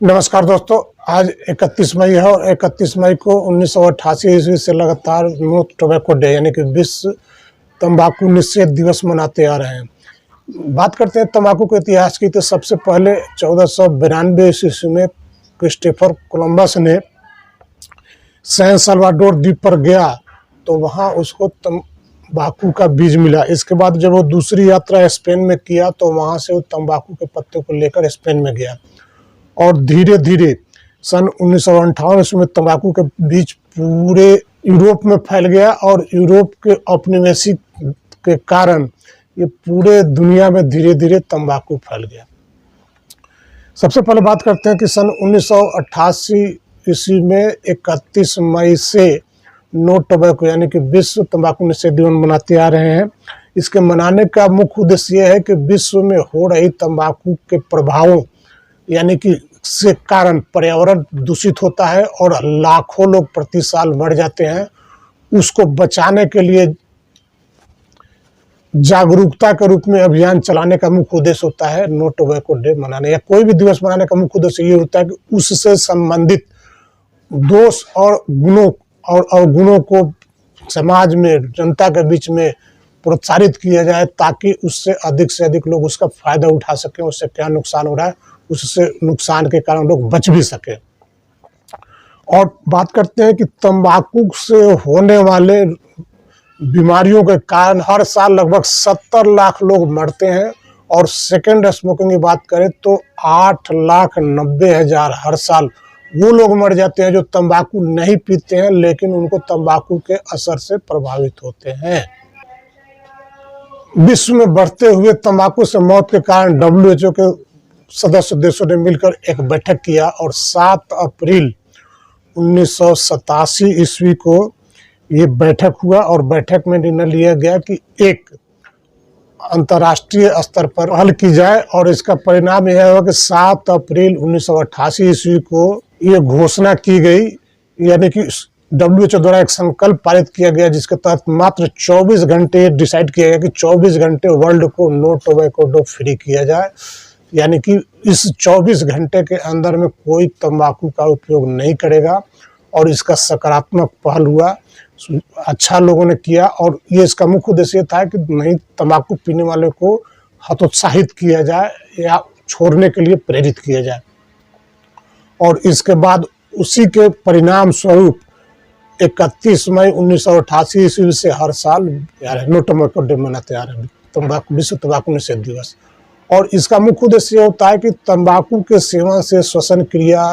नमस्कार दोस्तों। आज 31 मई है और 31 मई को 1988 ईस्वी से लगातार नो टोबैको डे यानी कि विश्व तंबाकू निषेध दिवस मनाते आ रहे हैं। बात करते हैं तंबाकू के इतिहास की, तो सबसे पहले 1492 ईस्वी में क्रिस्टोफर कोलंबस ने सैन साल्वाडोर द्वीप पर गया तो वहाँ उसको तंबाकू का बीज मिला। इसके बाद जब वो दूसरी यात्रा स्पेन में किया तो वहाँ से वो तंबाकू के पत्ते को लेकर स्पेन में गया और धीरे धीरे सन 1958 में तंबाकू के बीज पूरे यूरोप में फैल गया और यूरोप के औपनिवेशिक के कारण ये पूरे दुनिया में धीरे धीरे तंबाकू फैल गया। सबसे पहले बात करते हैं कि सन 1988 ईस्वी में 31 मई से नो टोबैको यानी कि विश्व तंबाकू निषेध दिवस मनाते आ रहे हैं। इसके मनाने का मुख्य उद्देश्य यह है कि विश्व में हो रही तंबाकू के प्रभावों यानी कि से कारण पर्यावरण दूषित होता है और लाखों लोग प्रति साल मर जाते हैं। उसको बचाने के लिए जागरूकता के रूप में अभियान चलाने का मुख्य उद्देश्य होता है नो टोबैको डे मनाने या कोई भी दिवस मनाने का मुख्य उद्देश्य ये होता है कि उससे संबंधित दोष और गुणों को समाज में जनता के बीच में प्रोत्साहित किया जाए ताकि उससे से अधिक लोग उसका फायदा उठा सकें। उससे क्या नुकसान हो रहा है, उससे नुकसान के कारण लोग बच भी सके। और बात करते हैं कि तंबाकू से होने वाले बीमारियों के कारण हर साल लगभग 70 लाख लोग मरते हैं और सेकेंड स्मोकिंग की बात करें तो 8,90,000 हर साल वो लोग मर जाते हैं जो तंबाकू नहीं पीते हैं लेकिन उनको तंबाकू के असर से प्रभावित होते हैं। विश्व में बढ़ते हुए तंबाकू से मौत के कारण WHO के सदस्य देशों ने मिलकर एक बैठक किया और 7 अप्रैल 1987 ईस्वी को ये बैठक हुआ और बैठक में निर्णय लिया गया कि एक अंतर्राष्ट्रीय स्तर पर पहल की जाए और इसका परिणाम यह हुआ कि 7 अप्रैल 1988 ईस्वी को ये घोषणा की गई यानी कि WHO द्वारा एक संकल्प पारित किया गया जिसके तहत मात्र 24 घंटे डिसाइड किया गया कि 24 घंटे वर्ल्ड को नो टोबैको डे फ्री किया जाए। यानी कि इस 24 घंटे के अंदर में कोई तंबाकू का उपयोग नहीं करेगा और इसका सकारात्मक पहल हुआ, अच्छा लोगों ने किया और ये इसका मुख्य उद्देश्य था कि नहीं तंबाकू पीने वाले को हतोत्साहित किया जाए या छोड़ने के लिए प्रेरित किया जाए। और इसके बाद उसी के परिणाम स्वरूप 31 मई 1988 ईस्वी से हर साल नो टोबैको डे मनाते आ रहे हैं, तंबाकू विश्व तंबाकू निषेध दिवस। और इसका मुख्य उद्देश्य होता है कि तंबाकू के सेवन से श्वसन क्रिया,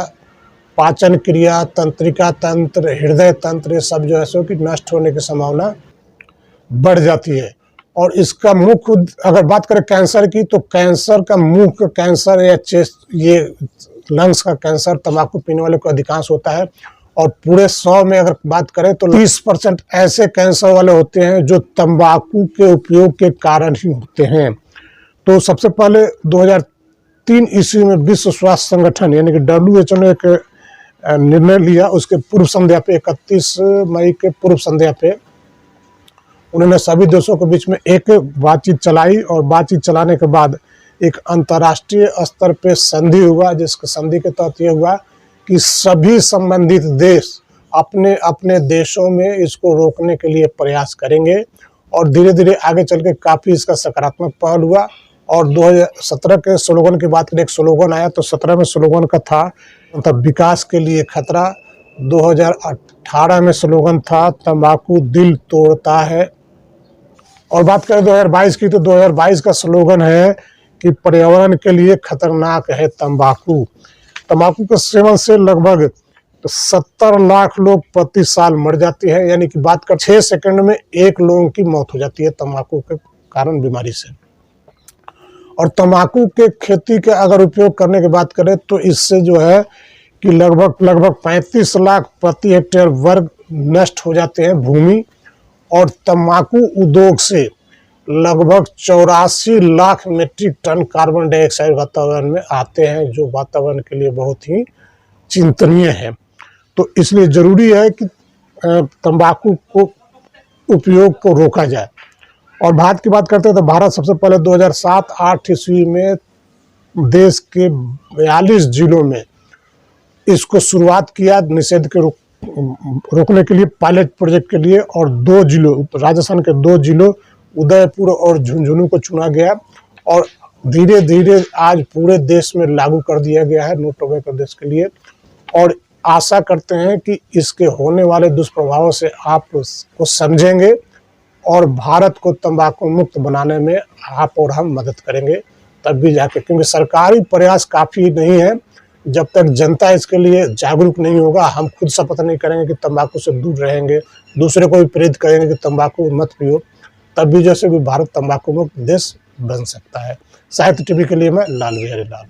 पाचन क्रिया, तंत्रिका तंत्र, हृदय तंत्र ये सब जो है सो कि नष्ट होने की संभावना बढ़ जाती है। और इसका मुख्य अगर बात करें कैंसर की तो कैंसर का मुख्य कैंसर या चेस्ट ये लंग्स का कैंसर तंबाकू पीने वाले को अधिकांश होता है और पूरे 100 में अगर बात करें तो 30% ऐसे कैंसर वाले होते हैं जो तंबाकू के उपयोग के कारण ही होते हैं। तो सबसे पहले 2003 ईस्वी में विश्व स्वास्थ्य संगठन यानी कि WHO ने एक निर्णय लिया। उसके पूर्व संध्या पे 31 मई के पूर्व संध्या पे उन्होंने सभी देशों के बीच में एक बातचीत चलाई और बातचीत चलाने के बाद एक अंतर्राष्ट्रीय स्तर पे संधि हुआ जिसके संधि के तहत ये हुआ कि सभी संबंधित देश अपने अपने देशों में इसको रोकने के लिए प्रयास करेंगे और धीरे धीरे आगे चल के काफ़ी इसका सकारात्मक पहल हुआ। और 2017 के स्लोगन की बात करें, एक स्लोगन आया तो 17 में स्लोगन का था मतलब विकास के लिए खतरा। 2018 में स्लोगन था तंबाकू दिल तोड़ता है। और बात करें 2022 की तो 2022 का स्लोगन है कि पर्यावरण के लिए खतरनाक है तंबाकू। तंबाकू के सेवन से लगभग 70 लाख लोग प्रति साल मर जाते हैं यानी कि बात कर 6 सेकंड में 1 लोगों की मौत हो जाती है तंबाकू के कारण बीमारी से। और तंबाकू के खेती के अगर उपयोग करने की बात करें तो इससे जो है कि लगभग 35 लाख प्रति हेक्टेयर वर्ग नष्ट हो जाते हैं भूमि और तंबाकू उद्योग से लगभग 84 lakh metric ton carbon dioxide वातावरण में आते हैं जो वातावरण के लिए बहुत ही चिंतनीय है। तो इसलिए ज़रूरी है कि तंबाकू को उपयोग को रोका जाए। और भारत की बात करते हैं तो भारत सबसे पहले 2007-8 ईस्वी में देश के 42 जिलों में इसको शुरुआत किया निषेध के रोकने के लिए, पायलट प्रोजेक्ट के लिए, और 2 जिलों, राजस्थान के 2 जिलों उदयपुर और झुंझुनू को चुना गया और धीरे धीरे आज पूरे देश में लागू कर दिया गया है नोटबंदी प्रदेश के लिए। और आशा करते हैं कि इसके होने वाले दुष्प्रभावों से आप उसको समझेंगे और भारत को तंबाकू मुक्त बनाने में आप और हम मदद करेंगे तब भी जाके, क्योंकि सरकारी प्रयास काफ़ी नहीं है। जब तक जनता इसके लिए जागरूक नहीं होगा, हम खुद शपथ नहीं करेंगे कि तंबाकू से दूर रहेंगे, दूसरे को भी प्रेरित करेंगे कि तंबाकू मत पियो, तब भी जैसे भी भारत तंबाकू मुक्त देश बन सकता है। साहित्य टीवी के लिए मैं लाल बिहारी लाल।